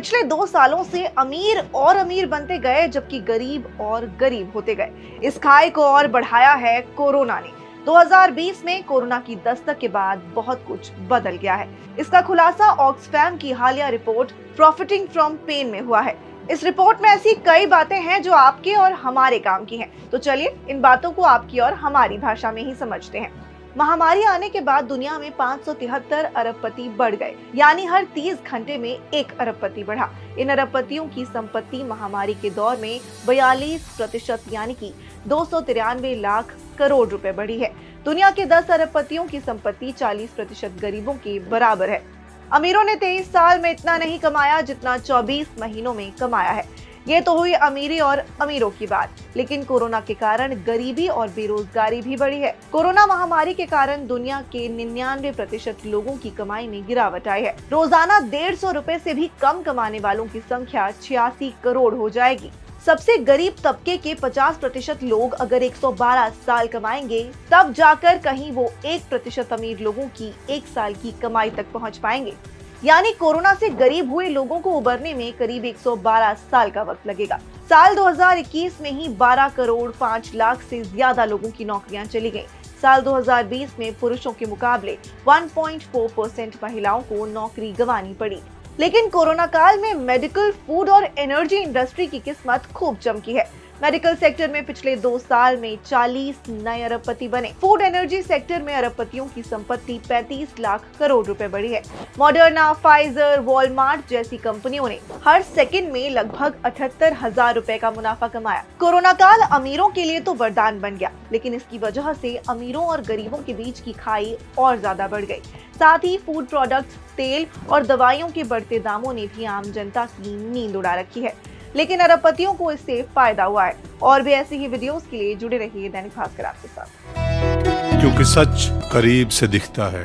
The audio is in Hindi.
पिछले 2 सालों से अमीर और अमीर बनते गए जबकि गरीब और गरीब होते गए। इस खाई को और बढ़ाया है कोरोना ने। 2020 में कोरोना की दस्तक के बाद बहुत कुछ बदल गया है। इसका खुलासा ऑक्सफैम की हालिया रिपोर्ट प्रॉफिटिंग फ्रॉम पेन में हुआ है। इस रिपोर्ट में ऐसी कई बातें हैं जो आपके और हमारे काम की हैं। तो चलिए इन बातों को आपकी और हमारी भाषा में ही समझते हैं। महामारी आने के बाद दुनिया में 573 अरबपति बढ़ गए, यानी हर 30 घंटे में 1 अरबपति बढ़ा। इन अरबपतियों की संपत्ति महामारी के दौर में 42% यानी कि 293 लाख करोड़ रुपए बढ़ी है। दुनिया के 10 अरबपतियों की संपत्ति 40% गरीबों के बराबर है। अमीरों ने 23 साल में इतना नहीं कमाया जितना 24 महीनों में कमाया है। ये तो हुई अमीरी और अमीरों की बात, लेकिन कोरोना के कारण गरीबी और बेरोजगारी भी बढ़ी है। कोरोना महामारी के कारण दुनिया के 99% लोगों की कमाई में गिरावट आई है। रोजाना 150 रुपए से भी कम कमाने वालों की संख्या 86 करोड़ हो जाएगी। सबसे गरीब तबके के 50% लोग अगर 112 साल कमाएंगे, तब जाकर कहीं वो 1% अमीर लोगों की 1 साल की कमाई तक पहुंच पाएंगे। यानी कोरोना से गरीब हुए लोगों को उबरने में करीब 112 साल का वक्त लगेगा। साल 2021 में ही 12 करोड़ 5 लाख से ज्यादा लोगों की नौकरियां चली गईं। साल 2020 में पुरुषों के मुकाबले 1.4% महिलाओं को नौकरी गंवानी पड़ी। लेकिन कोरोना काल में मेडिकल, फूड और एनर्जी इंडस्ट्री की किस्मत खूब चमकी है। मेडिकल सेक्टर में पिछले 2 साल में 40 नए अरबपति बने। फूड एनर्जी सेक्टर में अरबपतियों की संपत्ति 35 लाख करोड़ रुपए बढ़ी है। मॉडर्ना, फाइजर, वॉलमार्ट जैसी कंपनियों ने हर सेकंड में लगभग 78,000 रुपए का मुनाफा कमाया। कोरोना काल अमीरों के लिए तो वरदान बन गया, लेकिन इसकी वजह से अमीरों और गरीबों के बीच की खाई और ज्यादा बढ़ गई। साथ ही फूड प्रोडक्ट्स, तेल और दवाइयों के बढ़ते दामों ने भी आम जनता की नींद उड़ा रखी है। लेकिन अरबपतियों को इससे फायदा हुआ है। और भी ऐसी ही वीडियोस के लिए जुड़े रहिए दैनिक भास्कर आपके साथ, क्योंकि सच करीब से दिखता है।